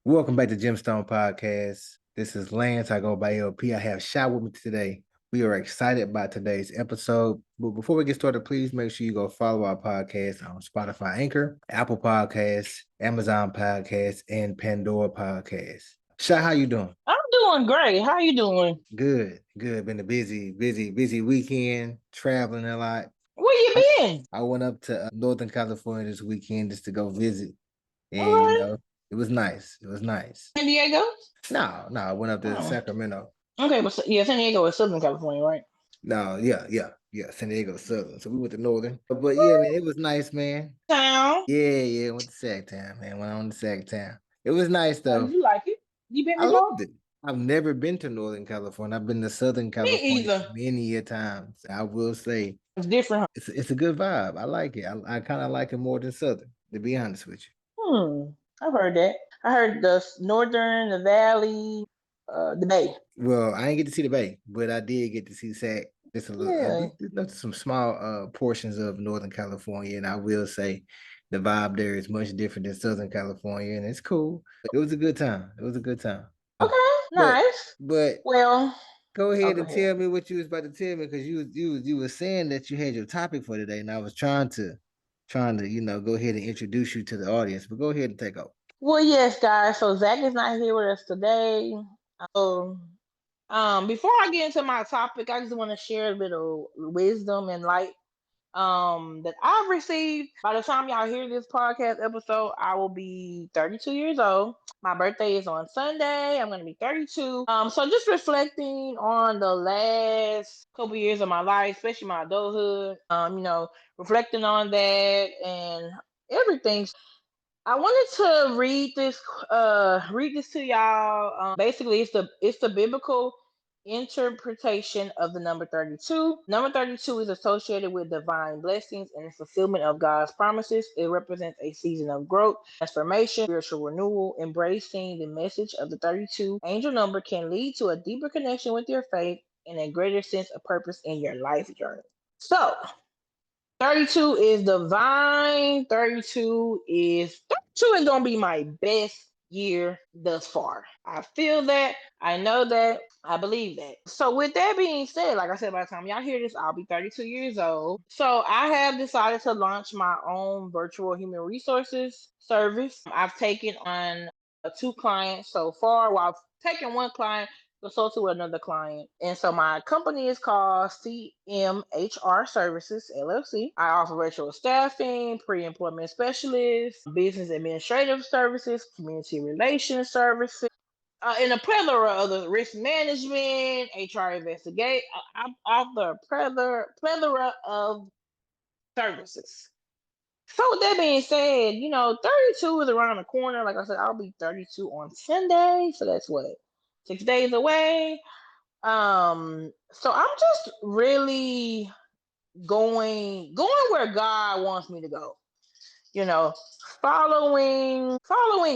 Welcome back to Gemstone Podcast. This is Lance. I go by LP. I have Chy with me today. We are excited about today's episode. But before we get started, please make sure you go follow our podcast on Spotify Anchor, Apple Podcasts, Amazon Podcasts, and Pandora Podcasts. Chy, how you doing? I'm doing great. How you doing? Good. Been a busy weekend, traveling a lot. Where you been? I went up to Northern California this weekend just to go visit. All And, right. it was nice. It was nice. San Diego? No, I went up to Oh. Sacramento. Okay, but yeah, San Diego is Southern California, right? No, yeah. San Diego Southern. So we went to Northern. But yeah, man, it was nice, man. Town. Yeah, went to Sacktown, man. Went on to Sacktown. It was nice Oh, though. you like it? You been I before? loved it. I've never been to Northern California. I've been to Southern Me California either. many a times. I will say It's different. it's a good vibe. I like it. I kind of like it more than Southern, to be honest with you. I've heard that. I heard the Northern, the Valley, the Bay. Well, I didn't get to see the Bay, but I did get to see Sac. Just a little, Yeah. some small portions of Northern California, and I will say the vibe there is much different than Southern California, and it's cool. It was a good time. It was a good time. Okay, But nice. but Well, go oh, ahead go and ahead. tell me what you was about to tell me because you were saying that you had your topic for today, and I was trying to go ahead and introduce you to the audience. But go ahead and take over. Well, yes, guys. So Zach is not here with us today. So, before I get into my topic, I just want to share a bit of wisdom and light that I've received. By the time y'all hear this podcast episode, I will be 32 years old. My birthday is on Sunday. I'm gonna be 32. So just reflecting on the last couple years of my life, especially my adulthood. Reflecting on that and everything. I wanted to read this to y'all. Basically, it's the biblical interpretation of the number 32. Number 32 is associated with divine blessings and the fulfillment of God's promises. It represents a season of growth, transformation, spiritual renewal. Embracing the message of the 32 angel number can lead to a deeper connection with your faith and a greater sense of purpose in your life journey. So, 32 is divine. 32 is gonna be my best year thus far. I feel that, I know that, I believe that. So with that being said, like I said, by the time y'all hear this, I'll be 32 years old. So I have decided to launch my own virtual human resources service. I've taken on two clients so far. Well, I've taken one client, consulted with another client. And so my company is called CMHR Services LLC. I offer virtual staffing, pre-employment specialists, business administrative services, community relations services, and a plethora of the risk management, HR investigate. I offer a plethora of services. So with that being said, 32 is around the corner. Like I said, I'll be 32 on Sunday. So that's what, 6 days away. So I'm just really going where God wants me to go. You know, following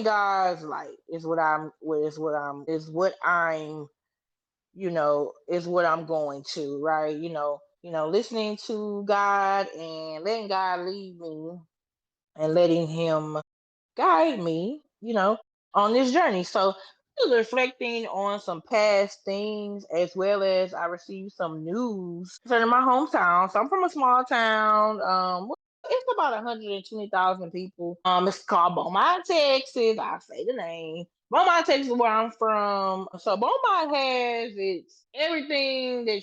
God's light is what I'm going to, right? Listening to God and letting God lead me and letting him guide me, on this journey. So reflecting on some past things as well as I received some news concerning my hometown. So I'm from a small town. It's about 120,000 people. It's called Beaumont, Texas. I say the name. Beaumont, Texas, is where I'm from. So Beaumont has it's everything that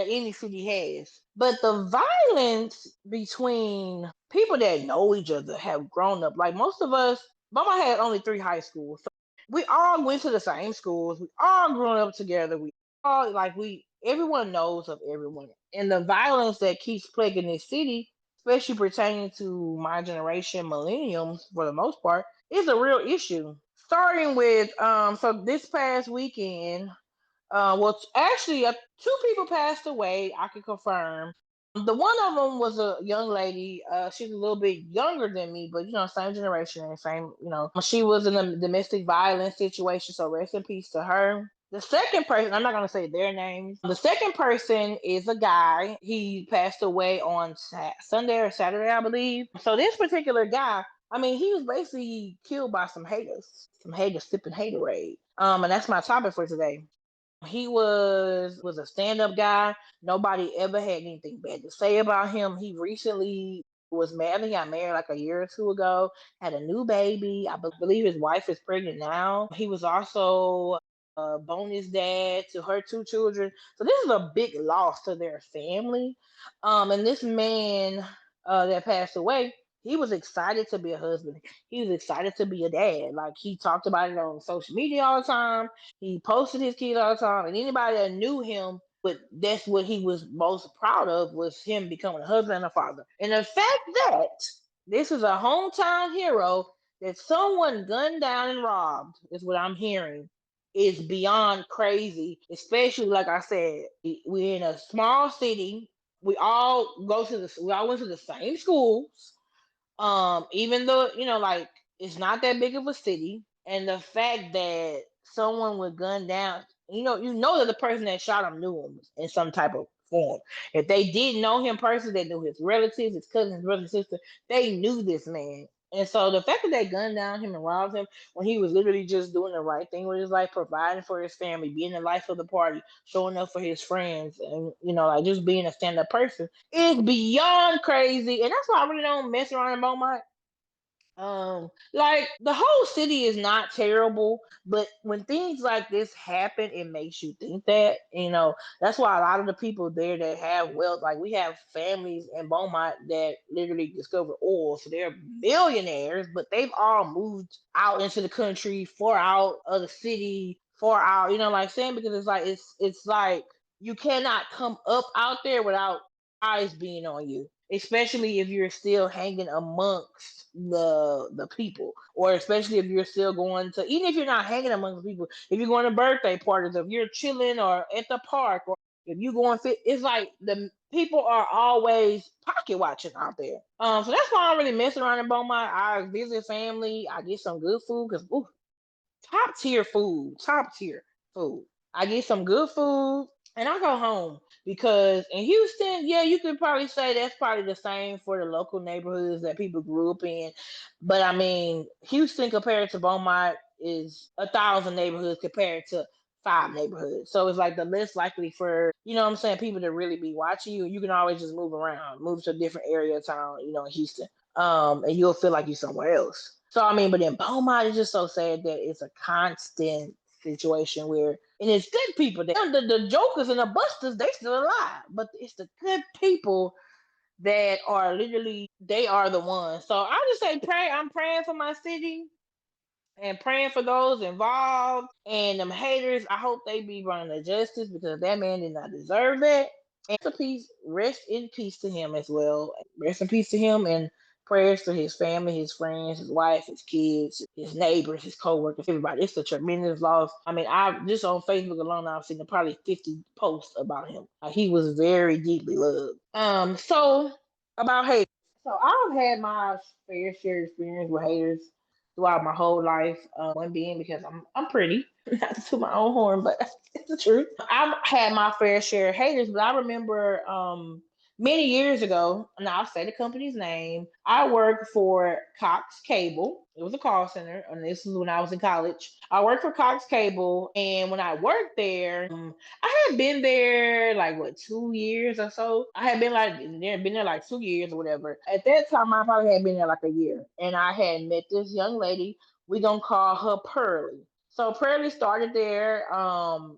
any city has. But the violence between people that know each other have grown up. Like most of us, Beaumont had only 3 high schools. So we all went to the same schools. We all grew up together. We all everyone knows of everyone. And the violence that keeps plaguing this city, especially pertaining to my generation, millenniums for the most part, is a real issue. Starting with so this past weekend, actually, two people passed away. I can confirm. The one of them was a young lady. She's a little bit younger than me, but same generation and same. She was in a domestic violence situation. So rest in peace to her. The second person, I'm not gonna say their names. The second person is a guy. He passed away on Sunday or Saturday, I believe. So this particular guy I mean, he was basically killed by some haters sipping haterade. And that's my topic for today. He was a stand up guy. Nobody ever had anything bad to say about him. He recently was married. He got married like a year or two ago. Had a new baby. I believe his wife is pregnant now. He was also a bonus dad to her two children. So this is a big loss to their family. And this man that passed away, he was excited to be a husband. He was excited to be a dad. Like he talked about it on social media all the time. He posted his kids all the time, and anybody that knew him, but that's what he was most proud of was him becoming a husband and a father. And the fact that this is a hometown hero that someone gunned down and robbed is what I'm hearing is beyond crazy. Especially like I said, we're in a small city. We all went to the same schools. Even though, like it's not that big of a city, and the fact that someone would gun down, you know that the person that shot him knew him in some type of form. If they didn't know him personally, they knew his relatives, his cousins, his brother, sister, they knew this man. And so the fact that they gunned down him and robbed him when he was literally just doing the right thing with his life, providing for his family, being the life of the party, showing up for his friends, and like just being a stand-up person is beyond crazy. And that's why I really don't mess around in Beaumont. Like the whole city is not terrible, but when things like this happen, it makes you think that, that's why a lot of the people there that have wealth, like we have families in Beaumont that literally discover oil, so they're millionaires, but they've all moved out into the country, far out of the city, far out, like saying, because it's like you cannot come up out there without eyes being on you, especially if you're still hanging amongst the people, or especially if you're still going to, even if you're not hanging amongst people, if you're going to birthday parties, if you're chilling or at the park, or if you going fit, it's like the people are always pocket watching out there. So that's why I don't really mess around in Beaumont. I visit family, I get some good food, because top tier food. I get some good food and I go home, because in Houston, yeah, you could probably say that's probably the same for the local neighborhoods that people grew up in. But I mean, Houston compared to Beaumont is 1,000 neighborhoods compared to five neighborhoods. So it's like the less likely for, what I'm saying, people to really be watching you. You can always just move around, move to a different area of town, in Houston. And you'll feel like you're somewhere else. So I mean, but in Beaumont, it's just so sad that it's a constant situation where, and it's good people. The jokers and the busters, they still alive, but it's the good people that are literally, they are the ones. So I just say pray. I'm praying for my city and praying for those involved, and them haters. I hope they be brought to justice, because that man did not deserve that. Rest in peace to him as well. Rest in peace to him, and prayers to his family, his friends, his wife, his kids, his neighbors, his co-workers, everybody. It's a tremendous loss. I mean, I just on Facebook alone, I've seen probably 50 posts about him. He was very deeply loved. So about haters. So I've had my fair share experience with haters throughout my whole life. One being because I'm pretty, not to toot my own horn, but it's the truth. I've had my fair share of haters, but I remember many years ago, and I'll say the company's name. I worked for Cox Cable. It was a call center, and this is when I was in college. I worked for Cox Cable, and when I worked there, I had been there like what 2 years or so. I had been there like 2 years or whatever. At that time, I probably had been there like a year, and I had met this young lady. We gonna call her Pearlie. So Pearlie started there. And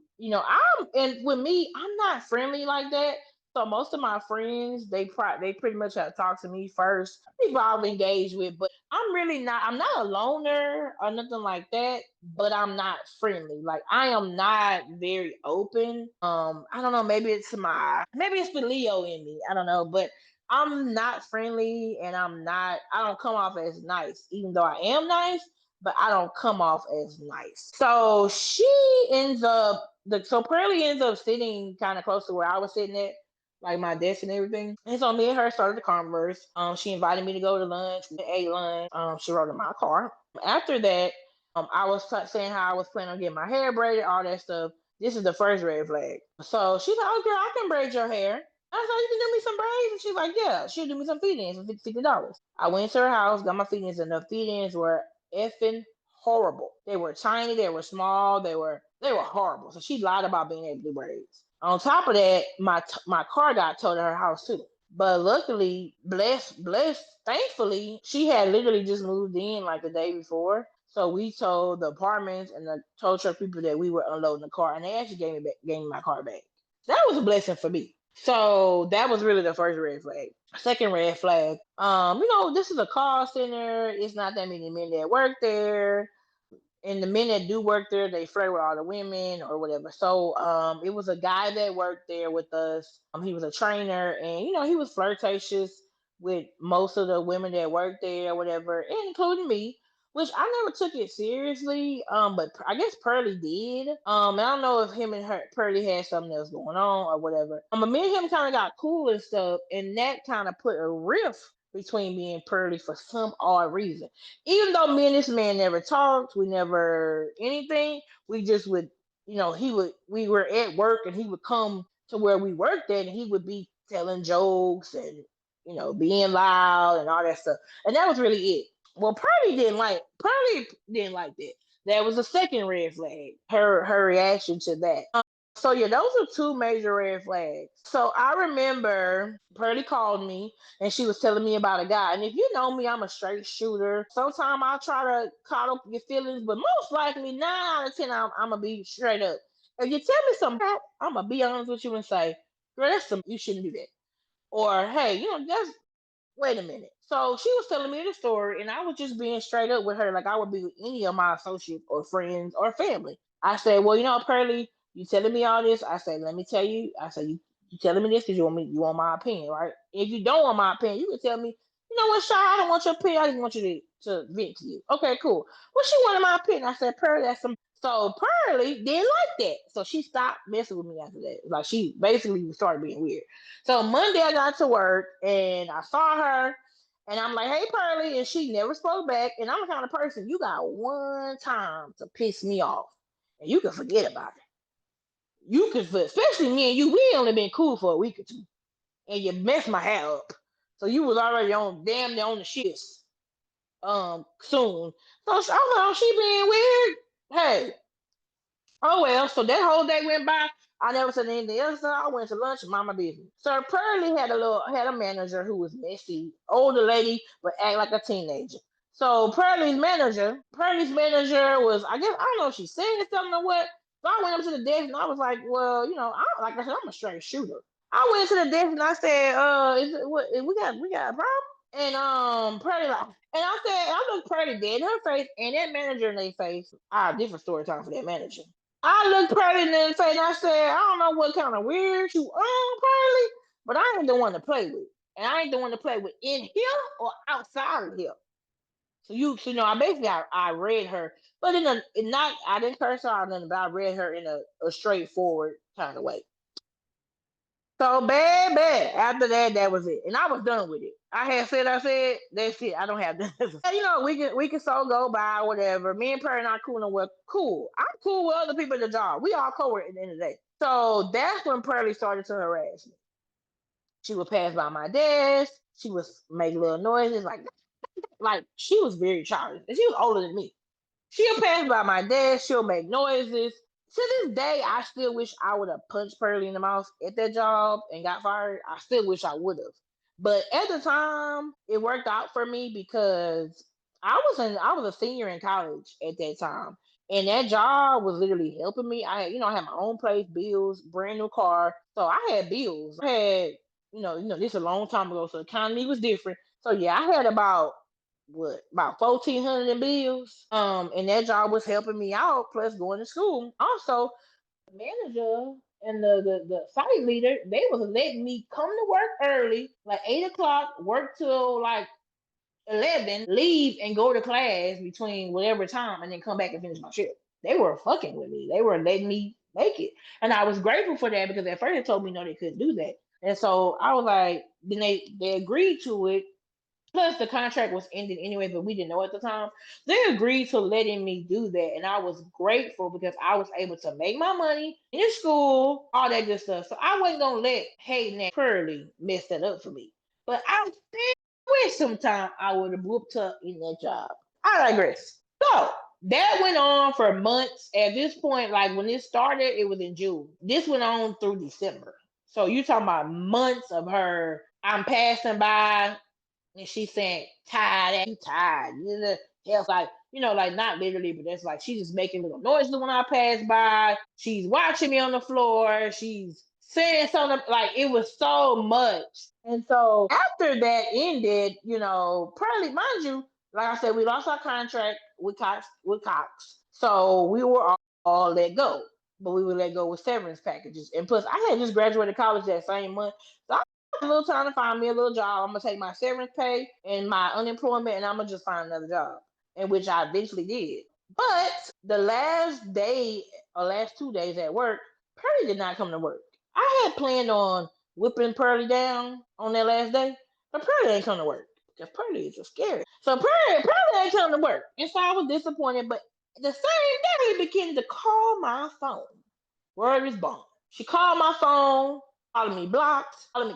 with me, I'm not friendly like that. So most of my friends, they pretty much have talked to me first. People I've engaged with, but I'm really not. I'm not a loner or nothing like that. But I'm not friendly. Like I am not very open. I don't know. Maybe it's the Leo in me. I don't know, but I'm not friendly, and I'm not. I don't come off as nice, even though I am nice, but I don't come off as nice. So so Pearlie ends up sitting kind of close to where I was sitting at, like my desk and everything. And so me and her started to converse. She invited me to go to lunch. We ate lunch. She rode in my car. After that, I was saying how I was planning on getting my hair braided, all that stuff. This is the first red flag. So she's like, "Oh, girl, I can braid your hair." I said, you can do me some braids? And she's like, yeah, she'll do me some feed-ins for $50. I went to her house, got my feed-ins, and the feed-ins were effing horrible. They were tiny, they were small, they were horrible. So she lied about being able to do braids. On top of that, my car got towed to her house too. But luckily, blessed, thankfully, she had literally just moved in like the day before. So we told the apartments and the tow truck people that we were unloading the car, and they actually gave me my car back. That was a blessing for me. So that was really the first red flag. Second red flag, this is a call center. It's not that many men that work there, and the men that do work there, they flirt with all the women or whatever. So it was a guy that worked there with us. He was a trainer, and he was flirtatious with most of the women that worked there or whatever, including me. Which I never took it seriously, but I guess Pearly did. And I don't know if him and her Pearly had something else going on or whatever. But me and him kind of got cool and stuff, and that kind of put a rift between me and Pearly for some odd reason. Even though me and this man never talked, we never anything. We just would, he would. We were at work, and he would come to where we worked at, and he would be telling jokes and being loud and all that stuff. And that was really it. Well, Pearly didn't like that. That was a second red flag. Her reaction to that. So yeah, those are two major red flags. So I remember Pearly called me and she was telling me about a guy. And if you know me, I'm a straight shooter. Sometimes I'll try to coddle your feelings, but most likely 9 out of 10, I'm gonna be straight up. If you tell me some crap, I'm gonna be honest with you and say, girl, that's some you shouldn't do that. Or hey, that's wait a minute. So she was telling me the story, and I was just being straight up with her, like I would be with any of my associates or friends or family. I said, well, Pearly, you telling me all this. I said, let me tell you. I said, you telling me this because you want my opinion, right? If you don't want my opinion, you can tell me, you know what, Shy, I don't want your opinion. I just want you to vent to you. Okay, cool. Well, she wanted my opinion. I said, Pearly, that's some. So Pearly didn't like that. So she stopped messing with me after that. Like she basically started being weird. So Monday I got to work and I saw her and I'm like, hey Pearly, and she never spoke back. And I'm the kind of person you got one time to piss me off and you can forget about it. You can, especially me and you, we only been cool for a week or two, and you messed my hair up. So you was already on damn near on the shits soon. So I was like, oh, she being weird. Hey, oh well, so that whole day went by. I never said anything else. So I went to lunch and mind my business. So Pearly had a manager who was messy, older lady, but act like a teenager. So Pearly's manager was, I guess, I don't know if she said something or what. So I went up to the desk and I was like, well, like I said, I'm a straight shooter. I went to the desk and I said, is it what we got a problem? And Pearly like, and I said, I looked Pearly dead in her face and that manager in their face. Different story time for that manager. I looked Pearly in the face and I said, I don't know what kind of weird you Pearly, but I ain't the one to play with. And I ain't the one to play with in here or outside of here. I basically I read her, but not I didn't curse her out nothing, but I read her in a straightforward kind of way. So bad, bad. After that, that was it, and I was done with it. I said, that's it. I don't have this. We can so go by whatever. Me and Perry not cool no well. Cool. I'm cool with other people at the job. We all co-work at the end of the day. So that's when Pearly started to harass me. She would pass by my desk. She would make little noises like she was very childish, and she was older than me. She'll pass by my desk. She'll make noises. To this day, I still wish I would have punched Pearly in the mouth at that job and got fired. I still wish I would have. But at the time, it worked out for me because I was a senior in college at that time. And that job was literally helping me. I had my own place, bills, brand new car. So I had bills. I had, this a long time ago. So the economy was different. So yeah, I had about 1,400 in bills. And that job was helping me out, plus going to school. Also, the manager and the site leader, they was letting me come to work early, like 8 o'clock, work till like 11, leave and go to class between whatever time, and then come back and finish my shift. They were fucking with me. They were letting me make it, and I was grateful for that because at first they told me no, they couldn't do that, and so I was like, then they agreed to it, Plus, the contract was ending anyway, but we didn't know at the time. They agreed to letting me do that, and I was grateful because I was able to make my money in school, all that good stuff. So I wasn't gonna let Hayden and Pearly mess that up for me. But I still wish sometime I would have whooped her in that job. I digress. So that went on for months. At this point, like when it started, it was in June. This went on through December. So you talking about months of her. I'm passing by and she's saying, tired, you tired. Else like, like not literally, but that's like she's just making little noises when I pass by. She's watching me on the floor. She's saying something like it was so much. And so after that ended, probably mind you, like I said, we lost our contract with Cox. So we were all let go. But we were let go with severance packages. And plus I had just graduated college that same month. So a little time to find me a little job. I'm gonna take my severance pay and my unemployment, and I'm gonna just find another job, in which I eventually did. But the last day or last 2 days at work, Pearly did not come to work. I had planned on whipping Pearly down on that last day, but Pearly ain't come to work because Pearly is just scary. So Pearly ain't come to work, and so I was disappointed. But the same day, he began to call my phone. Word is bond. She called my phone, calling me blocked, calling me,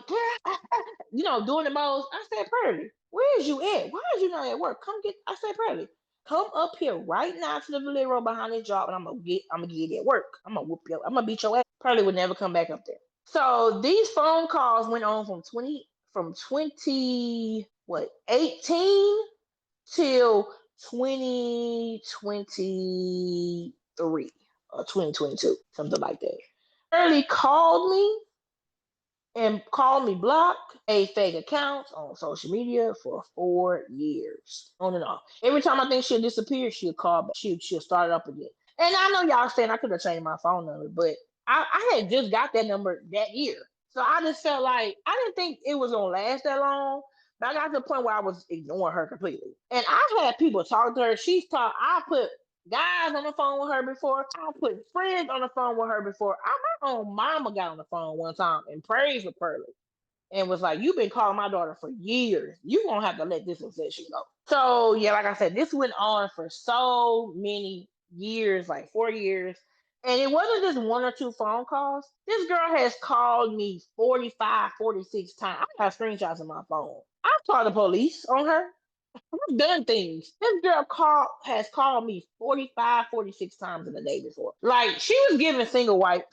doing the most. I said, Pearly, where is you at? Why is you not at work? I said, Pearly, come up here right now to the delivery room behind this job and I'm gonna get you at work. I'm gonna whoop you, I'm gonna beat your ass. Pearly would never come back up there. So these phone calls went on from 20 what 18 till 2023 or 2022, something like that. Pearly called me blocked, made fake accounts on social media for 4 years, on and off. Every time I think she'll disappear, she'll call back. She'll start it up again. And I know y'all saying I could have changed my phone number, but I had just got that number that year. So I just felt like I didn't think it was gonna last that long. But I got to the point where I was ignoring her completely. And I had people talk to her. I put guys on the phone with her before. I put friends on the phone with her before. My own mama got on the phone one time and praised for Pearly and was like, "You've been calling my daughter for years. You gonna have to let this obsession go." So yeah, like I said, this went on for so many years, like 4 years. And it wasn't just one or two phone calls. This girl has called me 45, 46 times. I have screenshots on my phone. I've called the police on her. I've done things. This girl has called me 45, 46 times in the day before. Like she was giving single black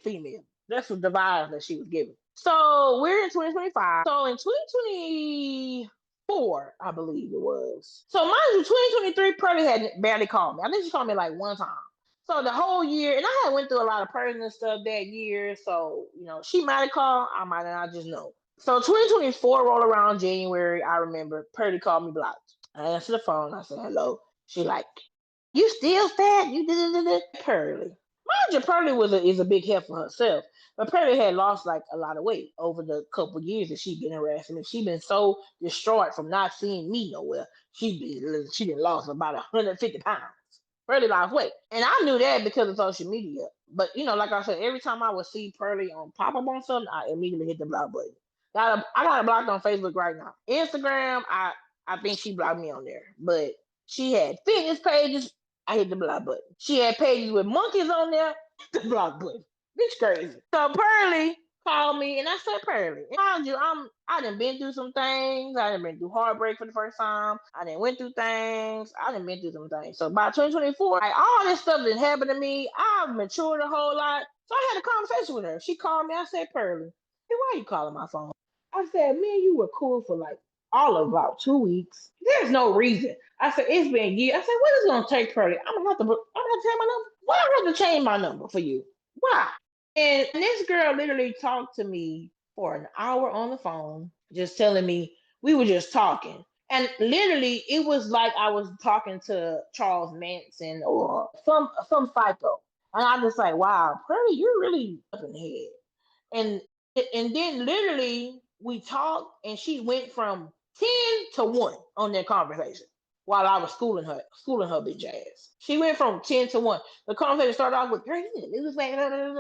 female. That's what the vibe that she was giving. So we're in 2025. So in 2024, I believe it was. So mind you, 2023, Pearly had barely called me. I think she called me like one time. So the whole year, and I had went through a lot of personal stuff that year. So, she might have called, I might not just know. So 2024 rolled around January. I remember Purdy called me blocked. I answered the phone. I said hello. She like, you still fat? You did Purdy. Mind you, Purdy is a big help for herself. But Purdy had lost like a lot of weight over the couple years that she'd been harassing me. She'd been so distraught from not seeing me nowhere. She done lost about 150 pounds. Pearly lost weight. And I knew that because of social media. But like I said, every time I would see Pearly on pop up on something, I immediately hit the block button. I got her blocked on Facebook right now. Instagram, I think she blocked me on there. But she had fitness pages, I hit the block button. She had pages with monkeys on there, the block button. It's crazy. So Pearly called me and I said, Pearly, mind you, I done been through some things. I done been through heartbreak for the first time. I done went through things. I done been through some things. So by 2024, like all this stuff that happened to me, I've matured a whole lot. So I had a conversation with her. She called me. I said, Pearly, hey, why are you calling my phone? I said, me and you were cool for like all of about 2 weeks. There's no reason. I said, it's been years. I said, what is it gonna take, Pearly? I'm gonna change my number. Why do I have to change my number for you? Why? And this girl literally talked to me for an hour on the phone, just telling me we were just talking. And literally, it was like I was talking to Charles Manson or some psycho. And I'm just like, wow, Pearly, you're really up in the head. And then literally we talked and she went from 10 to 1 on that conversation while I was schooling her bitch ass. She went from 10 to 1. The conversation started off with, girl, it was like, then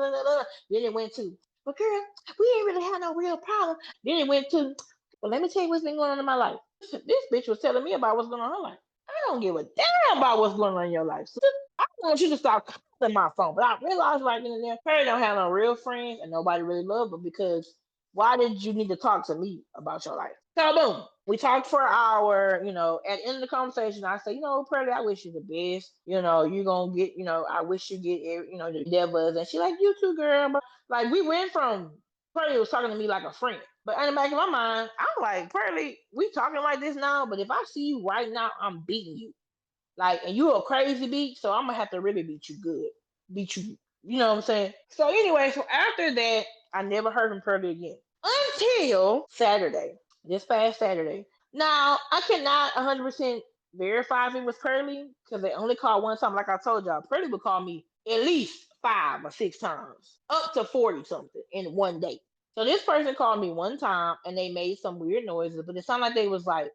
it went to, but girl, we ain't really had no real problem. Then it went to, Well, let me tell you what's been going on in my life. This bitch was telling me about what's going on in her life. I don't give a damn about what's going on in your life. So I want you to stop calling my phone. But I realized right then and there, Perry don't have no real friends and nobody really love her because why did you need to talk to me about your life? So boom, we talked for an hour. At the end of the conversation, I say, Pearly, I wish you the best. You're gonna get, I wish you get, the endeavors. And she like, you too, girl. But like we went from Pearly was talking to me like a friend. But in the back of my mind, I'm like, Pearly, we talking like this now, but if I see you right now, I'm beating you. Like, and you a crazy beat, so I'm gonna have to really beat you good. Beat you, you know what I'm saying? So anyway, so after that, I never heard from Pearly again. Until Saturday. This past Saturday. Now, I cannot 100% verify if it was Pearly, because they only called one time. Like I told y'all, Pearly would call me at least 5 or 6 times, up to 40 something in one day. So this person called me one time and they made some weird noises, but it sounded like they was like,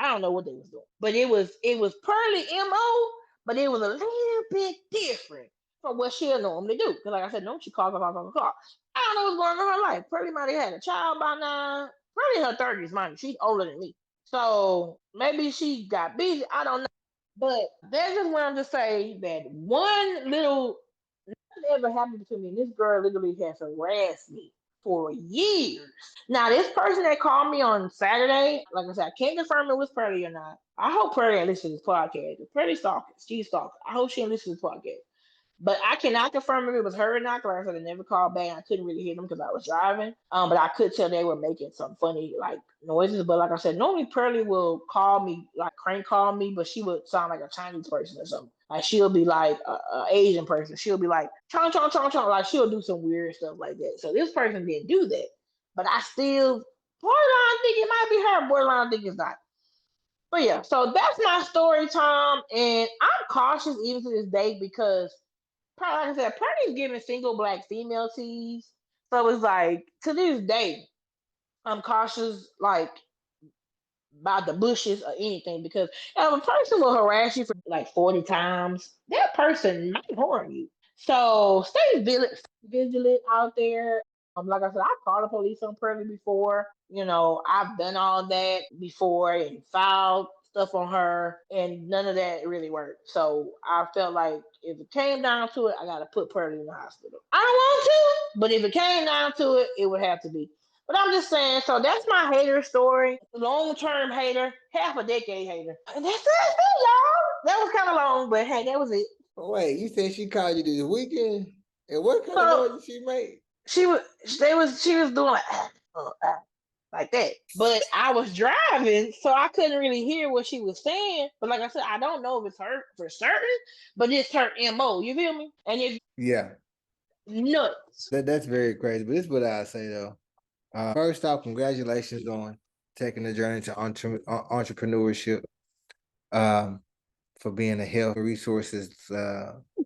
I don't know what they was doing. But it was Pearly MO, but it was a little bit different from what she'll normally do. Because like I said, no, she calls, call. I don't know what's going on in her life. Pearly might have had a child by now. Pearly in her 30s, mind you. She's older than me. So maybe she got busy. I don't know. But that's just wanted to say that one little nothing ever happened to me. And this girl literally has harassed me for years. Now, this person that called me on Saturday, like I said, I can't confirm it was Pearly or not. I hope Pearly ain't listening to this podcast. Pearly stalking. She's stalking. I hope she ain't listening to this podcast. But I cannot confirm if it was her or not. Like I said, I never called back. I couldn't really hear them because I was driving. But I could tell they were making some funny like noises. But like I said, normally Pearly will call me, like crank call me, but she would sound like a Chinese person or something. Like she'll be like a Asian person. She'll be like chong chong chong chong. Like she'll do some weird stuff like that. So this person didn't do that. But I still borderline think it might be her. Borderline think it's not. But yeah, so that's my story, Tom. And I'm cautious even to this day because like I said, Purdy's giving single black female teas. So it's like to this day, I'm cautious like about the bushes or anything because if a person will harass you for like 40 times, that person might harm you. So stay vigilant out there. Like I said, I called the police on Purdy before. I've done all that before and filed stuff on her, and none of that really worked. So I felt like if it came down to it, I got to put Purdy in the hospital. I don't want to, but if it came down to it, it would have to be. But I'm just saying, so that's my hater story. Long term hater, half a decade hater. And that's it, y'all. That was kind of long, but hey, that was it. Oh, wait, you said she called you this weekend? And what kind of So noise did she make? she was doing like that. But I was driving, so I couldn't really hear what she was saying. But like I said, I don't know if it's her for certain, but it's her MO. You feel me? And it's Yeah, nuts. that's very crazy. But this is what I say though. First off, congratulations on taking the journey to entrepreneurship. For being a health resources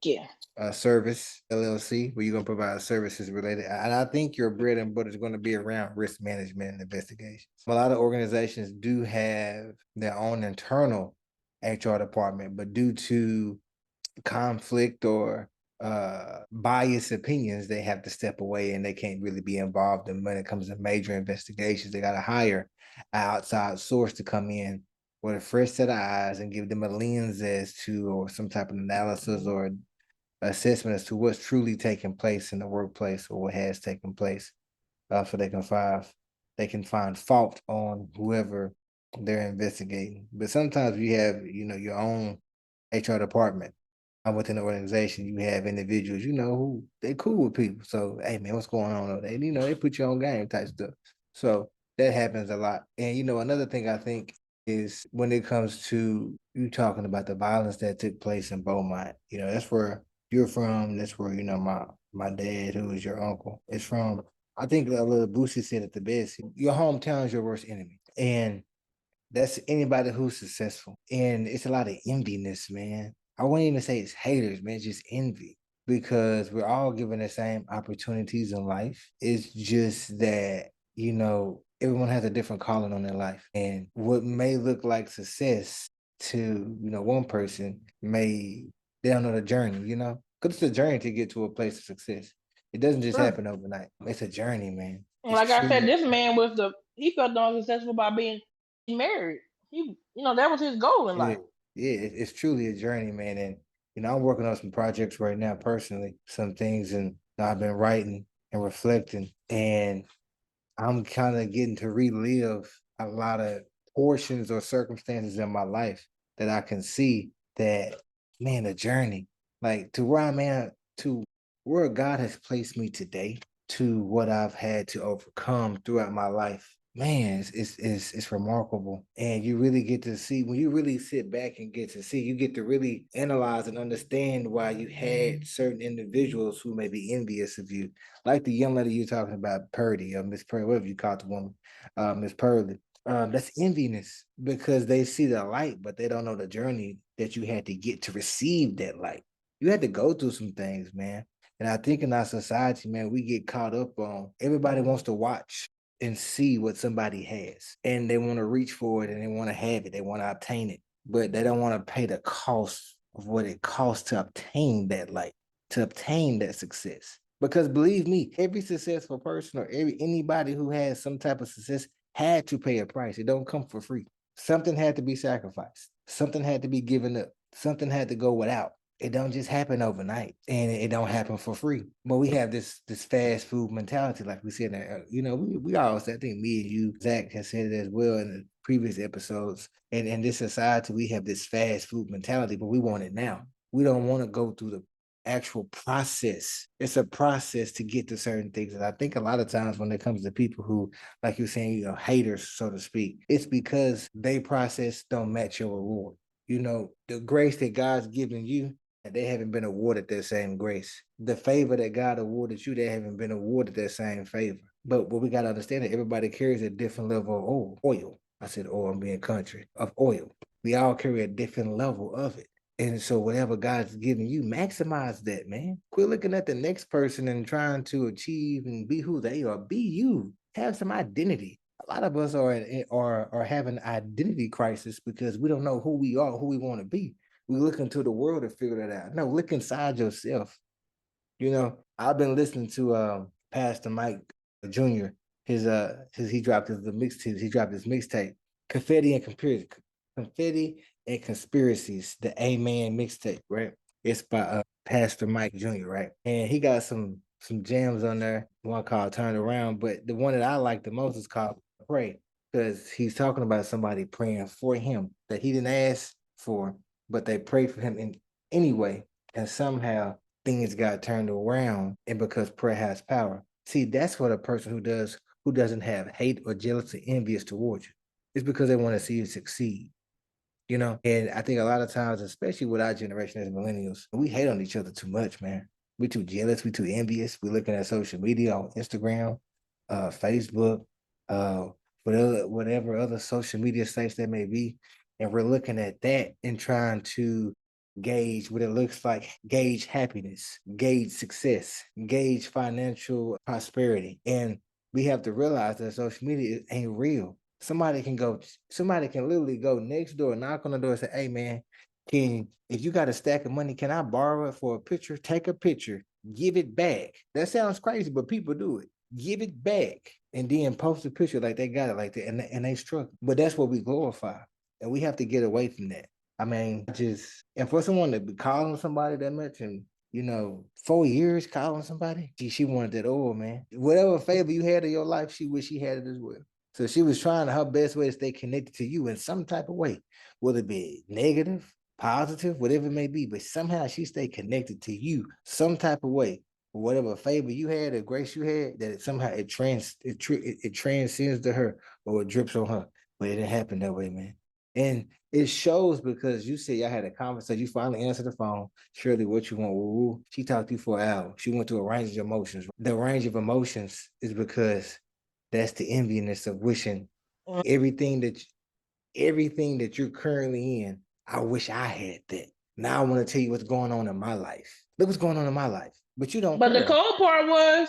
Yeah. service LLC, where you're gonna provide services related. And I think your bread and butter is going to be around risk management and investigations. A lot of organizations do have their own internal HR department, but due to conflict or biased opinions, they have to step away and they can't really be involved. And when it comes to major investigations, they got to hire an outside source to come in with a fresh set of eyes and give them a lens as to, or some type of analysis or assessment as to what's truly taking place in the workplace or what has taken place. So they can find fault on whoever they're investigating. But sometimes you have, your own HR department within the organization. You have individuals, who they cool with people. So, hey man, what's going on? They put you on game type stuff. So that happens a lot. And another thing I think is when it comes to you talking about the violence that took place in Beaumont, that's where you're from. That's where, my dad, who is your uncle, is from. I think little Boosie said it the best. Your hometown is your worst enemy. And that's anybody who's successful. And it's a lot of enviness, man. I wouldn't even say it's haters, man, it's just envy. Because we're all given the same opportunities in life. It's just that, everyone has a different calling on their life. And what may look like success to, one person they don't know the journey, Because it's a journey to get to a place of success. It doesn't just Sure. happen overnight. It's a journey, man. And like I said, this man was the he felt unsuccessful by being married. That was his goal in Yeah, life. yeah, it's truly a journey, man. And I'm working on some projects right now personally, some things, and I've been writing and reflecting, and I'm kind of getting to relive a lot of portions or circumstances in my life that I can see that, man, the journey, like to where I'm at, to where God has placed me today, to what I've had to overcome throughout my life. Man, it's remarkable. And you really get to see, when you really sit back and get to see, you get to really analyze and understand why you had certain individuals who may be envious of you, like the young lady you're talking about, Purdy, or Miss Purdy, whatever you call the woman, Miss Purdy. That's enviness because they see the light, but they don't know the journey that you had to get to receive that light. You had to go through some things, man. And I think in our society, man, we get caught up on, everybody wants to watch and see what somebody has, and they want to reach for it and they want to have it, they want to obtain it, but they don't want to pay the cost of what it costs to obtain that light, to obtain that success. Because believe me, every successful person or anybody who has some type of success had to pay a price. It don't come for free. Something had to be sacrificed. Something had to be given up. Something had to go without. It don't just happen overnight, and it don't happen for free. But we have this fast food mentality, like we said. We all said, I think me and you, Zach, has said it as well in the previous episodes. And in this society, we have this fast food mentality, but we want it now. We don't want to go through the actual process. It's a process to get to certain things. And I think a lot of times when it comes to people who, like you're saying, haters, so to speak, it's because they process don't match your reward. The grace that God's given you, they haven't been awarded that same grace. The favor that God awarded you, they haven't been awarded that same favor. But what we got to understand that everybody carries a different level of oil. I said oil, I'm being country, of oil. We all carry a different level of it. And so whatever God's giving you, maximize that, man. Quit looking at the next person and trying to achieve and be who they are. Be you. Have some identity. A lot of us are having an identity crisis because we don't know who we are, who we want to be. We look into the world to figure that out. No, look inside yourself. I've been listening to Pastor Mike Jr. His he dropped his mixtape, Confetti and Conspiracies, the Amen mixtape, right? It's by Pastor Mike Jr., right? And he got some jams on there, one called Turn Around, but the one that I like the most is called Pray, because he's talking about somebody praying for him that he didn't ask for, but they prayed for him in anyway, and somehow things got turned around, and because prayer has power. See, that's what a person who doesn't have hate or jealousy, envious towards you. It's because they want to see you succeed. And I think a lot of times, especially with our generation as millennials, we hate on each other too much, man. We're too jealous, we're too envious. We're looking at social media on Instagram, Facebook, uh, whatever other social media sites that may be, and we're looking at that and trying to gauge what it looks like, gauge happiness, gauge success, gauge financial prosperity. And we have to realize that social media ain't real. Somebody can literally go next door, knock on the door and say, hey man, if you got a stack of money, can I borrow it for a picture? Take a picture, give it back. That sounds crazy, but people do it. Give it back and then post a picture like they got it like that, and they struggle. But that's what we glorify. And we have to get away from that. I mean, and for someone to be calling somebody that much and 4 years calling somebody, she wanted that oil, man. Whatever favor you had in your life, she wished she had it as well. So she was trying her best way to stay connected to you in some type of way, whether it be negative, positive, whatever it may be. But somehow she stayed connected to you some type of way. Whatever favor you had or grace you had, that somehow it transcends to her or it drips on her. But it didn't happen that way, man. And it shows because you said y'all had a conversation. You finally answered the phone. Shirley, what you want? Woo-woo. She talked to you for an hour. She went through a range of emotions. The range of emotions is because that's the enviness of wishing everything that you're currently in. I wish I had that. Now I want to tell you what's going on in my life. Look what's going on in my life. But you don't But the care. cold part was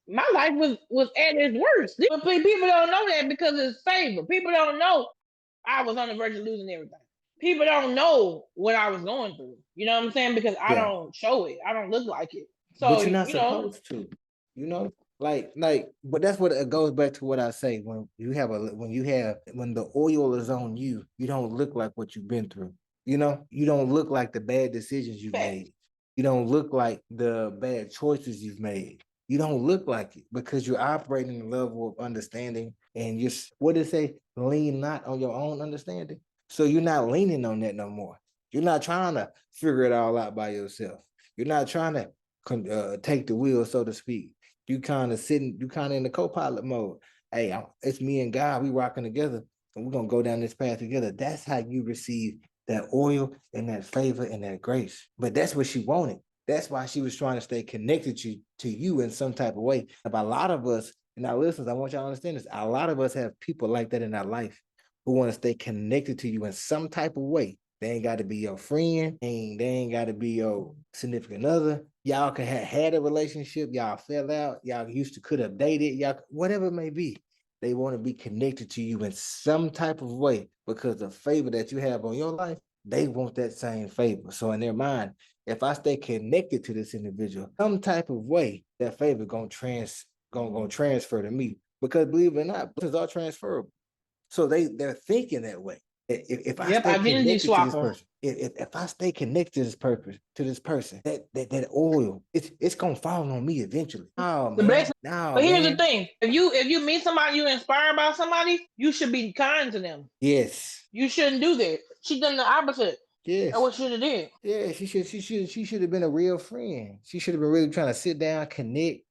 my life was at its worst. But people don't know that because it's favor. People don't know I was on the verge of losing everything. People don't know what I was going through. You know what I'm saying? Because I Yeah. don't show it. I don't look like it. So, But you're not supposed to, you know? But that's what it goes back to what I say. When the oil is on you, you don't look like what you've been through. You don't look like the bad decisions you've Fact. made. You don't look like the bad choices you've made. You don't look like it because you're operating in a level of understanding and what did it say? Lean not on your own understanding. So you're not leaning on that no more. You're not trying to figure it all out by yourself. You're not trying to take the wheel, so to speak. You kind of in the co-pilot mode. Hey, it's me and God. We rocking together, and we're gonna go down this path together. That's how you receive that oil and that favor and that grace. But that's what she wanted. That's why she was trying to stay connected to you in some type of way. But a lot of us, and our listeners, I want y'all to understand this. A lot of us have people like that in our life who want to stay connected to you in some type of way. They ain't got to be your friend. They ain't got to be your significant other. Y'all could have had a relationship. Y'all fell out. Y'all could have dated. Y'all, whatever it may be. They want to be connected to you in some type of way because the favor that you have on your life, they want that same favor. So in their mind, if I stay connected to this individual, some type of way, that favor gonna transfer to me. Because believe it or not, blessings are transferable. So they're thinking that way. If I Yep, stay identity connected to this swapper. person, if I stay connected to this person, that oil, it's gonna fall on me eventually. Oh The man, blessing. no But here's the man. thing: if you meet somebody, you inspired by somebody, you should be kind to them. Yes, You shouldn't do that. She done the opposite. That's yes, what she should have did. yeah. She should have been a real friend. She should have been really trying to sit down, connect.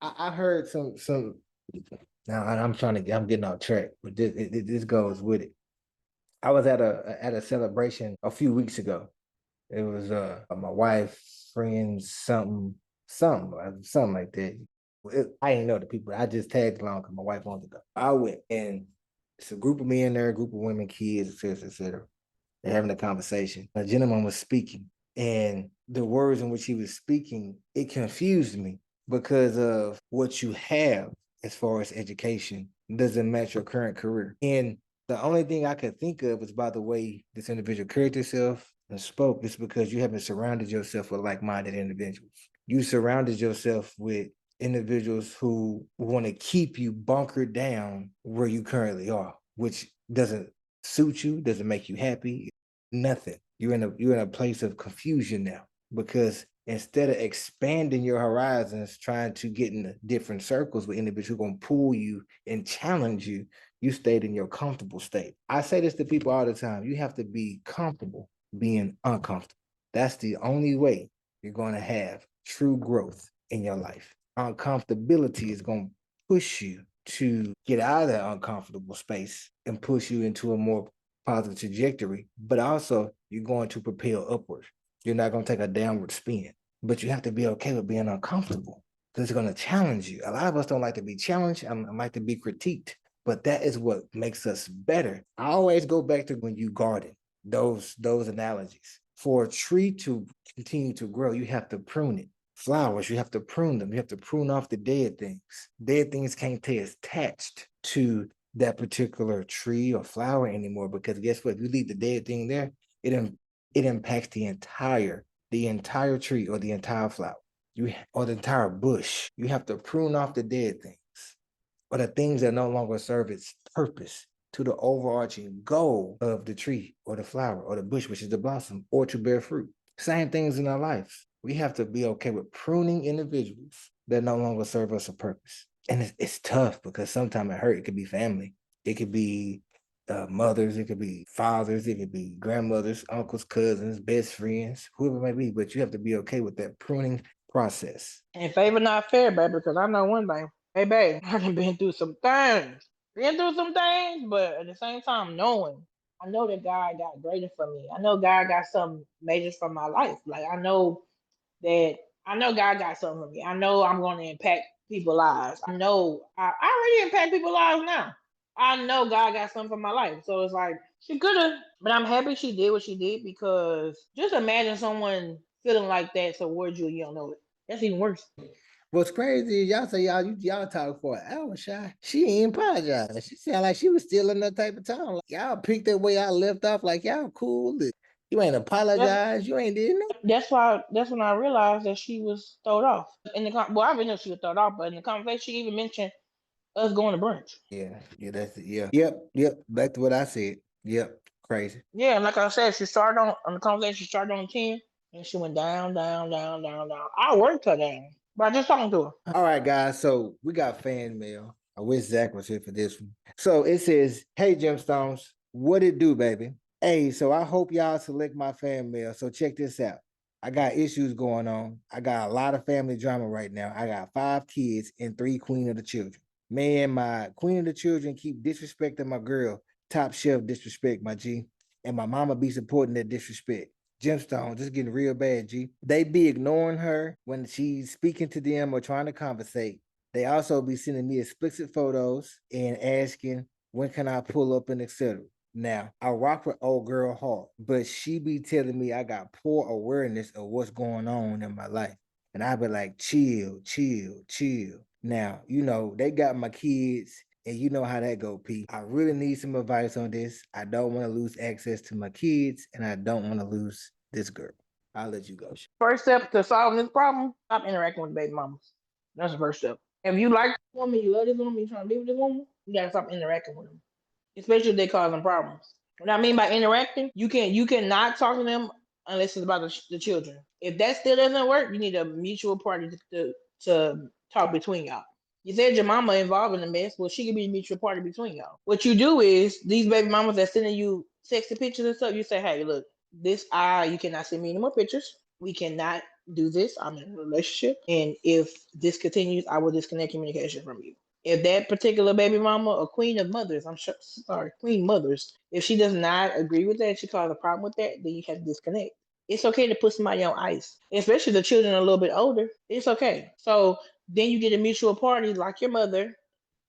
I heard some. Now I'm getting off track, but this goes with it. I was at a celebration a few weeks ago. It was my wife's friends, something like that. I didn't know the people. I just tagged along because my wife wanted to go. I went, and it's a group of men there, a group of women, kids, etc., etc. They're having a conversation. A gentleman was speaking, and the words in which he was speaking, it confused me because of what you have as far as education doesn't match your current career. And the only thing I could think of is by the way this individual carried himself and spoke, is because you haven't surrounded yourself with like-minded individuals. You surrounded yourself with individuals who want to keep you bunkered down where you currently are, which doesn't suit you, doesn't make you happy, nothing. You're in a place of confusion now because instead of expanding your horizons, trying to get in different circles with individuals who are going to pull you and challenge you, you stayed in your comfortable state. I say this to people all the time. You have to be comfortable being uncomfortable. That's the only way you're going to have true growth in your life. Uncomfortability is going to push you to get out of that uncomfortable space and push you into a more positive trajectory, but also you're going to propel upward. You're not going to take a downward spin, but you have to be okay with being uncomfortable because it's going to challenge you. A lot of us don't like to be challenged. I like to be critiqued, but that is what makes us better. I always go back to when you garden, those analogies. For a tree to continue to grow, you have to prune it. Flowers, you have to prune them. You have to prune off the dead things. Dead things can't stay attached to that particular tree or flower anymore because guess what? If you leave the dead thing there, it impacts the entire tree or the entire flower. Or the entire bush. You have to prune off the dead things or the things that no longer serve its purpose to the overarching goal of the tree or the flower or the bush, which is the blossom or to bear fruit. Same things in our lives. We have to be okay with pruning individuals that no longer serve us a purpose. And it's tough because sometimes it hurts. It could be family. It could be mothers. It could be fathers. It could be grandmothers, uncles, cousins, best friends, whoever it may be. But you have to be okay with that pruning process. And favor not fair, baby, because I know one thing. Hey, babe, I done been through some things. Been through some things, but at the same time, I know that God got greater for me. I know God got something major for my life. Like, that, I know God got something for me. I know I'm going to impact people's lives. I know I already impact people's lives now. I know God got something for my life. So it's like, she could have, but I'm happy she did what she did because just imagine someone feeling like that towards you and you don't know it. That's even worse. What's crazy is y'all say y'all talk for an hour, Shy. She ain't apologize. She sound like she was still in that type of time. Like, y'all picked that way I left off. Like y'all cool. You ain't apologized. You ain't did nothing. That's when I realized that she was throwed off. Well, I didn't know she was throwed off, but in the conversation, she even mentioned us going to brunch. Yeah, that's it. Yeah. Yep. Back to what I said. Yep. Crazy. Yeah, and like I said, she started on the conversation. She started on 10, and she went down, down, down, down, down. I worked her down by just talking to her. All right, guys. So we got fan mail. I wish Zach was here for this one. So it says, "Hey Gemstones, what it do, baby? Hey, so I hope y'all select my fan mail. So check this out. I got issues going on. I got a lot of family drama right now. I got 5 kids and 3 queen of the children. Man, my queen of the children keep disrespecting my girl. Top shelf disrespect, my G. And my mama be supporting that disrespect. Gemstone, just getting real bad, G. They be ignoring her when she's speaking to them or trying to conversate. They also be sending me explicit photos and asking when can I pull up and etc. Now, I rock with old girl heart, but she be telling me I got poor awareness of what's going on in my life. And I be like, chill, chill, chill. Now, they got my kids, and you know how that go, P. I really need some advice on this. I don't want to lose access to my kids, and I don't want to lose this girl. I'll let you go. First step to solving this problem: stop interacting with baby mamas. That's the first step. If you like this woman, you love this woman, you trying to be with this woman, you gotta stop interacting with them, especially if they causing problems. What I mean by interacting, you cannot talk to them unless it's about the children. If that still doesn't work, you need a mutual party to talk between y'all. You said your mama involved in the mess. Well, she could be a mutual party between y'all. What you do is these baby mamas that sending you sexy pictures and stuff. You say, hey, look, you cannot send me any more pictures. We cannot do this. I'm in a relationship, and if this continues, I will disconnect communication from you. If that particular baby mama or queen of mothers, I'm sure, sorry, queen mothers, if she does not agree with that, she caused a problem with that, then you have to disconnect. It's okay to put somebody on ice, especially the children are a little bit older. It's okay. So then you get a mutual party like your mother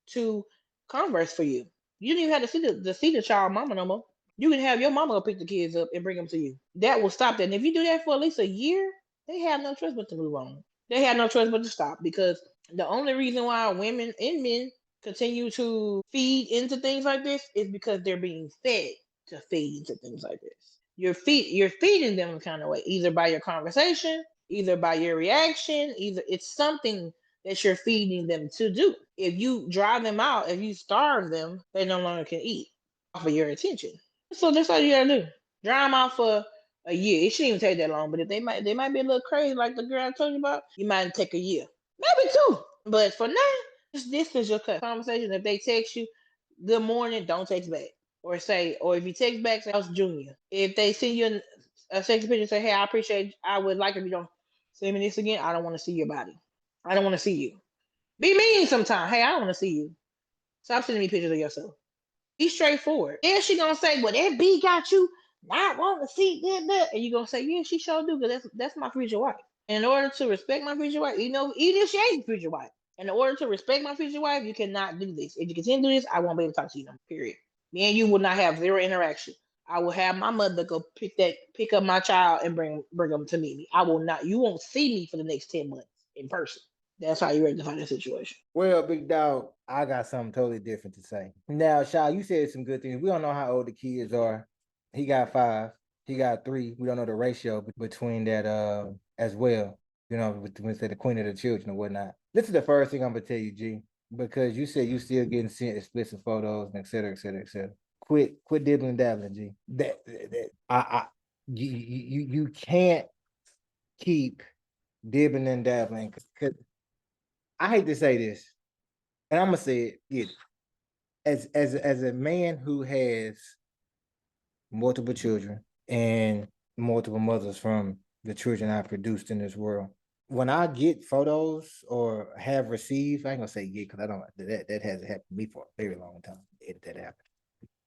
to converse for you. You don't even have to see the child mama no more. You can have your mama go pick the kids up and bring them to you. That will stop that. And if you do that for at least a year, they have no choice but to move on. They have no choice but to stop, because the only reason why women and men continue to feed into things like this is because they're being fed to feed into things like this. You're feeding them in kind of way, either by your conversation, either by your reaction, either it's something that you're feeding them to do. If you drive them out, if you starve them, they no longer can eat off of your attention. So that's all you gotta do. Dry them out for a year. It shouldn't even take that long, but if they might be a little crazy, like the girl I told you about, you might take a year, maybe two. But for now, this is your conversation. If they text you, good morning, don't text back, or if you text back, say, "How's Junior?" If they send you a sexy picture, say, "Hey, I would like if you don't send me this again. I don't want to see your body. I don't want to see you." Be mean sometimes. Hey, I don't want to see you. Stop sending me pictures of yourself. Be straightforward. Then she gonna say, "Well, that B got you not wanting to see that," and you gonna say, "Yeah, she sure do, because that's my future wife." And in order to respect my future wife, even if she ain't future wife, in order to respect my future wife, you cannot do this. If you continue to do this, I won't be able to talk to you no more. Period. Me and you will not have zero interaction. I will have my mother go pick up my child and bring them to meet me. I will not. You won't see me for the next 10 months in person. That's how you rectify that situation. Well, big dog, I got something totally different to say. Now, Sha, you said some good things. We don't know how old the kids are. He got 5. He got 3. We don't know the ratio between that as well. Between say the queen of the children or whatnot. This is the first thing I'm gonna tell you, G, because you said you still getting sent explicit photos and et cetera, et cetera, et cetera. Quit dibbling and dabbling, G. That you can't keep dibbling and dabbling, because I hate to say this, and I'm gonna say it. As a man who has multiple children and multiple mothers from the children I produced in this world, when I get photos or have received, I ain't gonna say get, because I don't that hasn't happened to me for a very long time. That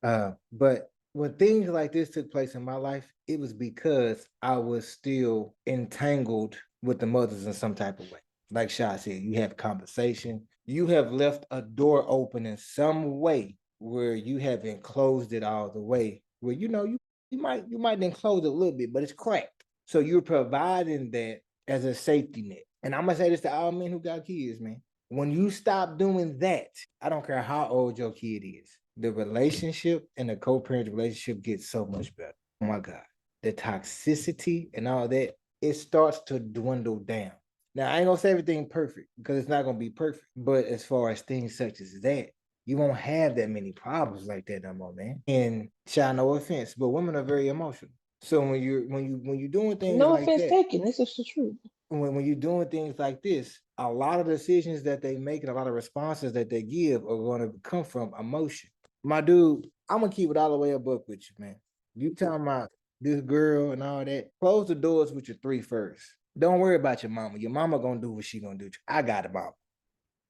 happened. But when things like this took place in my life, it was because I was still entangled with the mothers in some type of way. Like Sha said, you have conversation. You have left a door open in some way where you haven't closed it all the way. Where you might then close it a little bit, but it's cracked. So you're providing that as a safety net. And I'm gonna say this to all men who got kids, man. When you stop doing that, I don't care how old your kid is, the relationship and the co-parent relationship gets so much better. Oh my God. the toxicity and all that, it starts to dwindle down. Now, I ain't gonna say everything perfect because it's not gonna be perfect. But as far as things such as that, you won't have that many problems like that no more, man. And Shy, no offense, but women are very emotional. So when you're doing things No like offense that, taken. This is the truth. when you're doing things like this, a lot of decisions that they make and a lot of responses that they give are going to come from emotion. My dude, I'm gonna keep it all the way above with you, man. You talking about this girl and all that? Close the doors with your three first. Don't worry about your mama. Your mama gonna do what she gonna do. I got it, mama,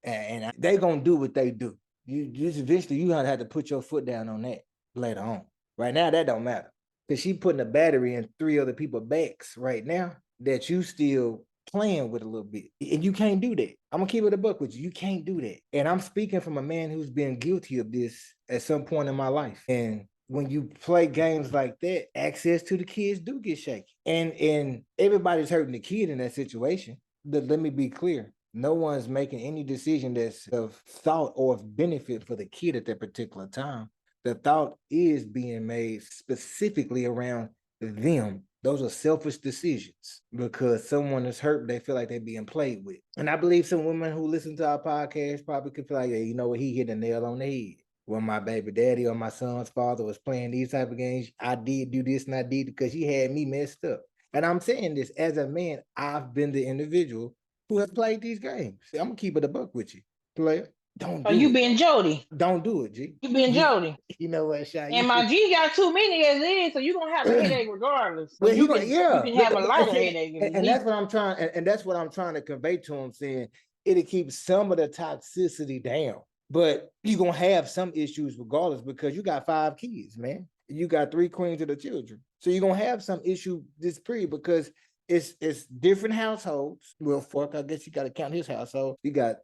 and they gonna do what they do. You just eventually you gonna have to put your foot down on that later on. Right now, that don't matter because she putting a battery in three other people's backs right now that you still playing with a little bit, and you can't do that. I'm gonna keep it a buck with you. You can't do that, and I'm speaking from a man who's been guilty of this at some point in my life. And when you play games like that, access to the kids do get shaky, and everybody's hurting the kid in that situation. Let me be clear. No one's making any decision that's of thought or of benefit for the kid at that particular time. The thought is being made specifically around them. Those are selfish decisions because someone is hurt, they feel like they're being played with. And I believe some women who listen to our podcast probably could feel like, hey, you know what, he hit a nail on the head. When my baby daddy or my son's father was playing these type of games, I did do this and I did because he had me messed up. And I'm saying this as a man, I've been the individual who have played these games. I'm gonna keep it a buck with you, player. Don't Are do you it. being Jody? Don't do it, G. You being Jody? You know what, Shy? And my G got too many as it is, so you're gonna have a headache regardless. So Well, he you gonna, can you yeah, can have a lighter headache if you and that's need. what I'm trying, and that's what I'm trying to convey to him, saying it'll keep some of the toxicity down, but you're gonna have some issues regardless because you got 5 kids, man. You got 3 queens of the children, so you're gonna have some issue this period because it's different households. Well, fuck, I guess you got to count his household. You got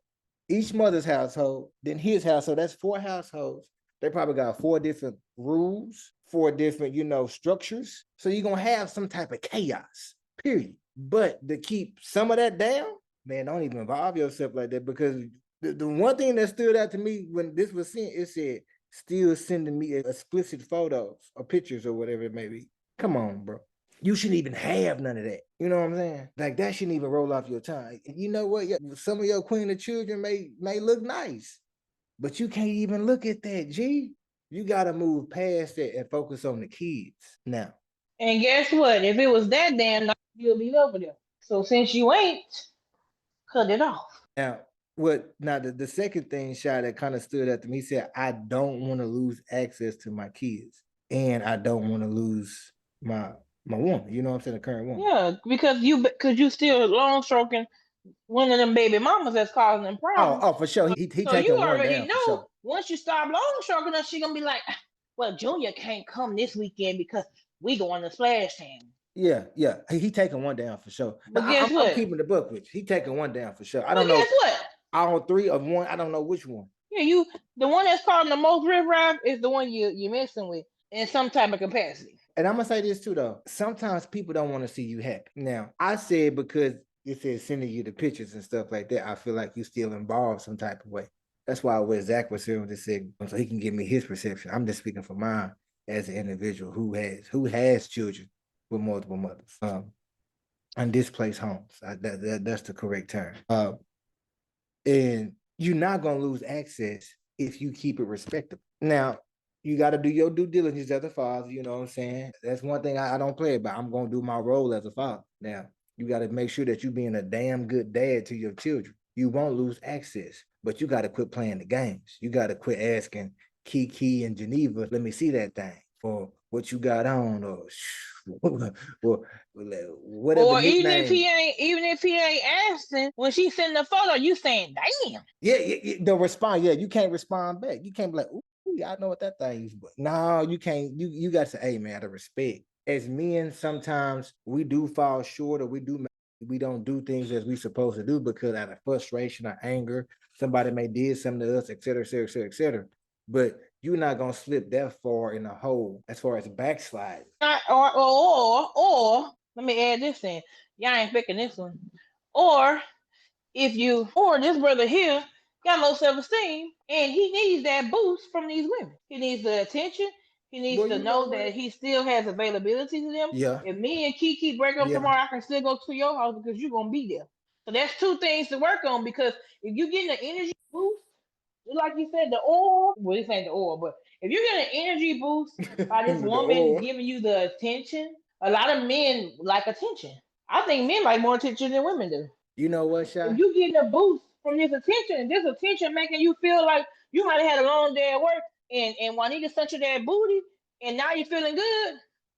each mother's household, then his household. That's 4 households. They probably got 4 different rules, 4 different, structures. So you're gonna have some type of chaos, period. But to keep some of that down, man, don't even involve yourself like that because the one thing that stood out to me when this was sent, it said, still sending me explicit photos or pictures or whatever it may be. Come on, bro. You shouldn't even have none of that. You know what I'm saying? Like that shouldn't even roll off your tongue. You know what? Some of your queen of children may look nice, but you can't even look at that, G. You gotta move past that and focus on the kids now. And guess what? If it was that damn nice, you'll be over there. So since you ain't, cut it off. Now, the second thing, Shy, that kind of stood out to me, said, I don't want to lose access to my kids. And I don't want to lose my woman. You know what I'm saying? The current woman. Yeah, because you still long stroking one of them baby mamas that's causing them problems. For sure. He So you taking one already down for know sure. once you stop long stroking her, she gonna be like, well, Junior can't come this weekend because we going to Splash Town. Yeah. He taking one down for sure. But Now, guess I'm what? keeping the book with you. He taking one down for sure. I But don't guess know what? all 3 of one. I don't know which one. Yeah, the one that's causing the most riffraff is the one you're messing with in some type of capacity. And I'm gonna say this too, though. Sometimes people don't want to see you happy. Now, I said because it says sending you the pictures and stuff like that, I feel like you still involved some type of way. That's why what Zach was saying this segment, so he can give me his perception. I'm just speaking for mine as an individual who has children with multiple mothers, and displaced homes. That's the correct term. And you're not gonna lose access if you keep it respectable. Now, you got to do your due diligence as a father. You know what I'm saying? That's one thing I don't play about. I'm gonna do my role as a father. Now, you got to make sure that you're being a damn good dad to your children. You won't lose access, but you got to quit playing the games. You got to quit asking Kiki and Geneva, let me see that thing for what you got on, or whatever Or nickname. even if he ain't asking, when she send the photo, you saying, damn. Yeah, the response. Yeah, you can't respond back. You can't be like, ooh, I know what that thing is. But no, you can't. You got to say, hey, man, out of respect. As men, sometimes we do fall short, or we don't do things as we supposed to do because out of frustration or anger, somebody may did something to us, et cetera, et cetera, et cetera, et cetera. But you're not gonna slip that far in a hole as far as backsliding. Or let me add this in. Y'all ain't picking this one. Or this brother here got low self-esteem and he needs that boost from these women. He needs the attention. He needs Well, to you know know that what? he still has availability to them. Yeah, If me and Kiki break up yeah. tomorrow, I can still go to your house because you're gonna be there. So that's two things to work on because if you getting an energy boost, just like you said, the oil, well, this ain't the oil, but if you get an energy boost by this The woman oil. giving you the attention, a lot of men like attention. I think men like more attention than women do. You know what, If Shy? you getting a boost from this attention making you feel like you might have had a long day at work and Juanita sent you that booty and now you're feeling good,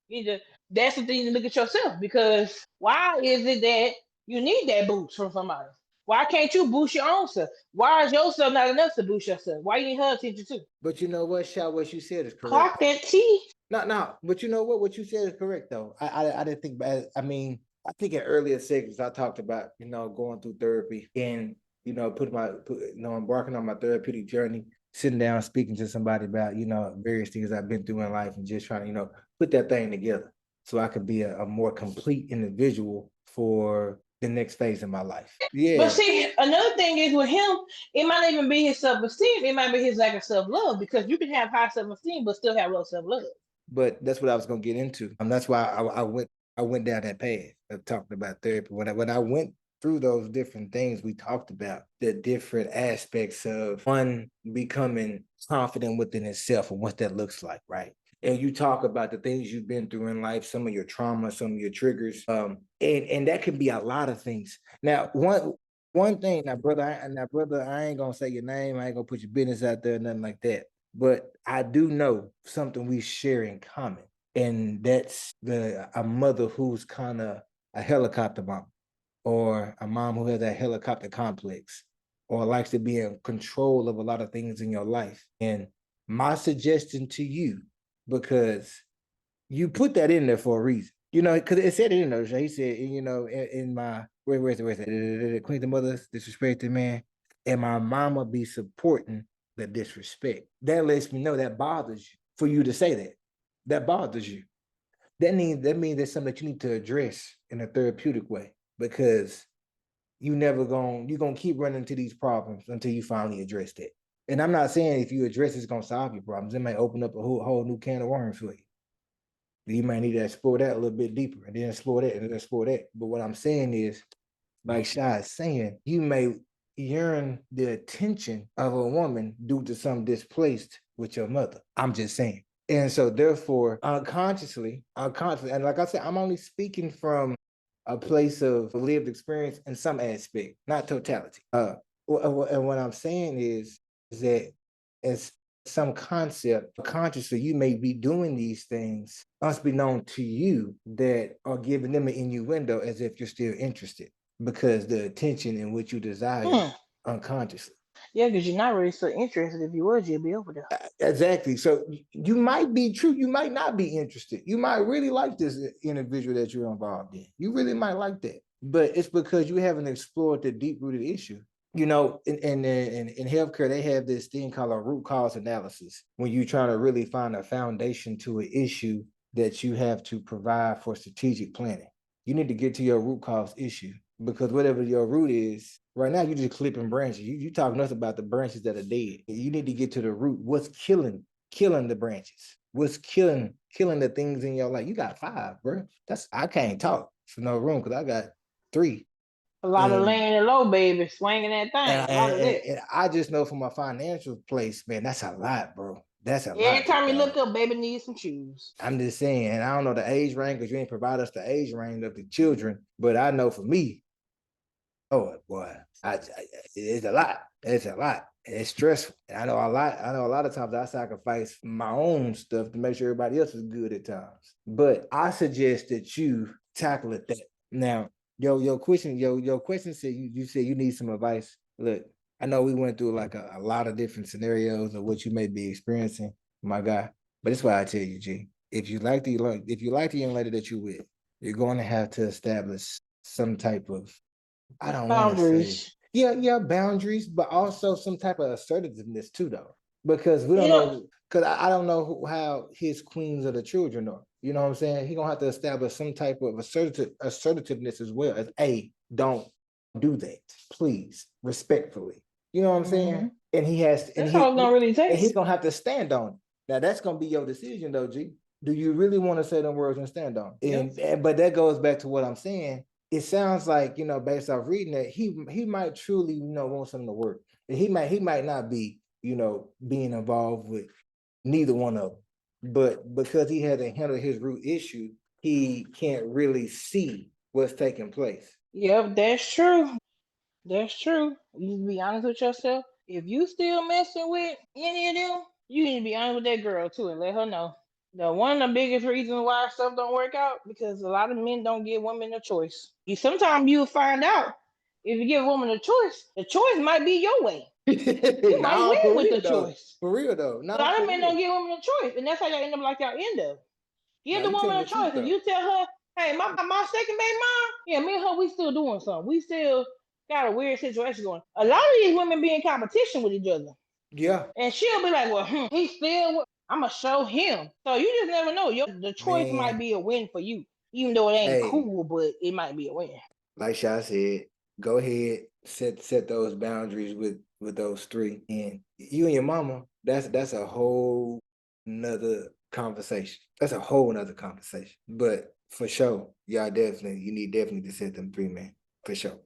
you just that's the thing to look at yourself because why is it that you need that boost from somebody? Why can't you boost your own self? Why is yourself not enough to boost yourself? Why you need her attention too? But you know what, Shy? What you said is correct. Clock that T. No, no. But you know what? What you said is correct, though. I didn't think about it. I mean, I think in earlier segments I talked about, going through therapy and, embarking on my therapeutic journey, sitting down, speaking to somebody about, various things I've been through in life and just trying to, put that thing together so I could be a more complete individual for the next phase of my life. But Yeah. see, another thing is with him, it might not even be his self esteem. It might be his lack of self love because you can have high self esteem but still have low self love. But that's what I was gonna get into. That's why I went down that path of talking about therapy. When I went through those different things, we talked about the different aspects of one becoming confident within itself and what that looks like, right? And you talk about the things you've been through in life, some of your trauma, some of your triggers, and that can be a lot of things. Now, one thing, brother, I ain't gonna say your name. I ain't gonna put your business out there, nothing like that. But I do know something we share in common, and that's a mother who's kind of a helicopter mom, or a mom who has that helicopter complex, or likes to be in control of a lot of things in your life. And my suggestion to you, because you put that in there for a reason, because it said it in there. He said, in my where's it? Queen the mother's disrespected man, and my mama be supporting the disrespect. That lets me know that bothers you for you to say that. That bothers you. That means there's something that you need to address in a therapeutic way because you're gonna keep running into these problems until you finally address that. And I'm not saying if you address it's gonna solve your problems. It might open up a whole new can of worms for you. You might need to explore that a little bit deeper and then explore that and then explore that. But what I'm saying is, like Shy is saying, you may yearn the attention of a woman due to some displaced with your mother. I'm just saying. And so therefore, unconsciously, and like I said, I'm only speaking from a place of lived experience in some aspect, not totality. And what I'm saying is that it's some concept, consciously, you may be doing these things must be known to you that are giving them an innuendo as if you're still interested because the attention in which you desire unconsciously. Yeah, because you're not really so interested. If you was, you'd be over there. Exactly. So you might be true. You might not be interested. You might really like this individual that you're involved in. You really might like that. But it's because you haven't explored the deep-rooted issue. In healthcare, they have this thing called a root cause analysis when you're trying to really find a foundation to an issue that you have to provide for strategic planning. You need to get to your root cause issue because whatever your root is, right now you're just clipping branches. You talking us about the branches that are dead. You need to get to the root. What's killing the branches? What's killing the things in your life? You got 5, bro. I can't talk for no room because I got 3. A lot of And laying low, baby, swinging that thing. A lot of that. and I just know from a financial place, man, that's a lot, bro. That's a Every lot, big time you look dog. up, baby needs some shoes. I'm just saying, and I don't know the age range because you ain't provide us the age range of the children, but I know for me, oh boy, it's a lot. It's a lot. It's stressful. And I know a lot. I know a lot of times I sacrifice my own stuff to make sure everybody else is good at times. But I suggest that you tackle it that. Now, your question said you said you need some advice. Look, I know we went through like a lot of different scenarios of what you may be experiencing, my guy. But that's why I tell you, G, if you like the young lady that you with, you're going to have to establish some type of, I don't want to say, Boundaries. yeah, boundaries, but also some type of assertiveness too, though, because we You don't know, know, because I don't know how his queens of the children are. You know what I'm saying? He gonna have to establish some type of assertiveness as well as don't do that, please, respectfully. You know what I'm saying? And he has, and that's all it's gonna really and take. he's gonna have to stand on it. Now that's gonna be your decision though, G. Do you really want to say them words and stand on? Yep. And but that goes back to what I'm saying. It sounds like, based off reading that, he might truly, want something to work. He might not be, being involved with neither one of them. But because he hasn't handled his root issue, he can't really see what's taking place. Yep, that's true. That's true. You need to be honest with yourself. If you still messing with any of them, you need to be honest with that girl too and let her know. One of the biggest reasons why stuff don't work out because a lot of men don't give women a choice. Sometimes you'll find out if you give a woman a choice, the choice might be your way. You might Nah, win for with the real though. choice. For real though. A Nah, lot of for men real. don't give women a choice, and that's how y'all end up like y'all end up. Give Nah, the you woman telling a the truth choice. If though. you tell her, hey, my second baby mom, yeah, me and her, we still doing something. We still got a weird situation going. A lot of these women be in competition with each other. Yeah. And she'll be like, well, he's still, I'm going to show him. So you just never know. The choice might Man, be a win for you, even though it ain't hey, cool, but it might be a win. like Sha said, go ahead, set those boundaries with those three. And you and your mama, that's a whole nother conversation. That's a whole nother conversation. But for sure, you need definitely to set them three, man. For sure.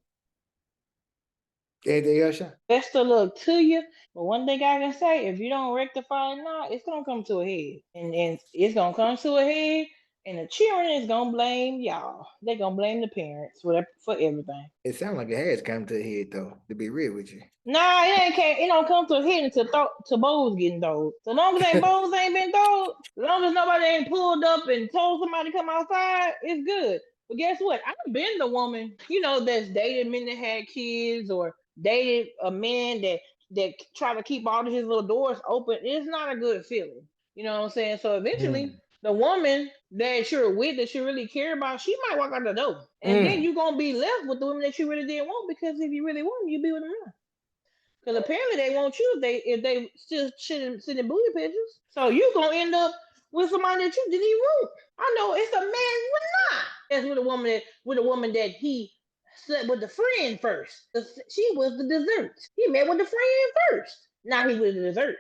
Anything else, Sha? Best of luck to you. But one thing I can say, if you don't rectify it now, it's gonna come to a head. And it's gonna come to a head and the children is gonna blame y'all. They're gonna blame the parents for everything. It sounds like it has come to a head though, to be real with you. Nah, it don't come to a head until bowls getting thrown. So long as bowls ain't been thrown, as long as nobody ain't pulled up and told somebody to come outside, it's good. But guess what? I've been the woman, that's dated men that had kids or dated a man that try to keep all of his little doors open. It's not a good feeling. You know what I'm saying? So eventually, Mm. the woman that you're with, that you really care about, she might walk out the door, and then Mm. you're gonna be left with the women that you really didn't want because if you really want them, you be with them now. Because apparently they won't choose if they still sending booty pictures. So you gonna end up with somebody that you didn't even want. I know it's a man would not. That's with a woman that he slept with the friend first. She was the dessert. He met with the friend first. Now he with the dessert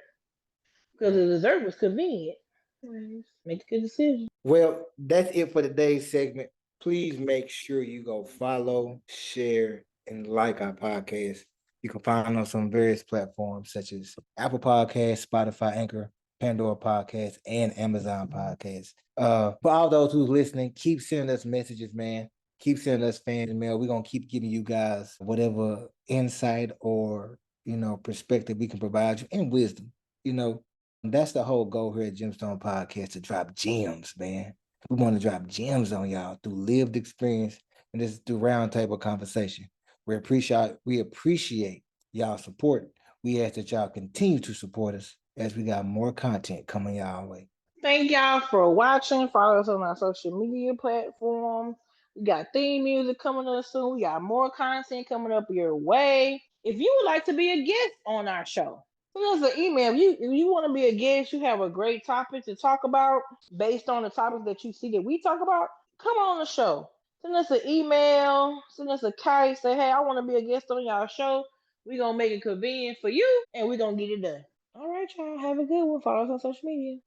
because the dessert was convenient. Anyways, make a good decision. Well, that's it for today's segment. Please make sure you go follow, share, and like our podcast. You can find us on various platforms such as Apple Podcasts, Spotify, Anchor, Pandora Podcast, and Amazon Podcast. For all those who's listening, keep sending us messages, man. Keep sending us fan mail. We're gonna keep giving you guys whatever insight or perspective we can provide you and wisdom. You know, that's the whole goal here at Gemstone Podcast, to drop gems, man. We want to drop gems on y'all through lived experience, and this is through roundtable conversation. We appreciate y'all support. We ask that y'all continue to support us as we got more content coming y'all way. Thank y'all for watching. Follow us on our social media platforms. We got theme music coming up soon. We got more content coming up your way. If you would like to be a guest on our show, send us an email. If you want to be a guest, you have a great topic to talk about based on the topics that you see that we talk about, come on the show. Send us an email, send us a kite, say, hey, I want to be a guest on y'all show. We're going to make it convenient for you and we're going to get it done. All right, y'all. Have a good one. Follow us on social media.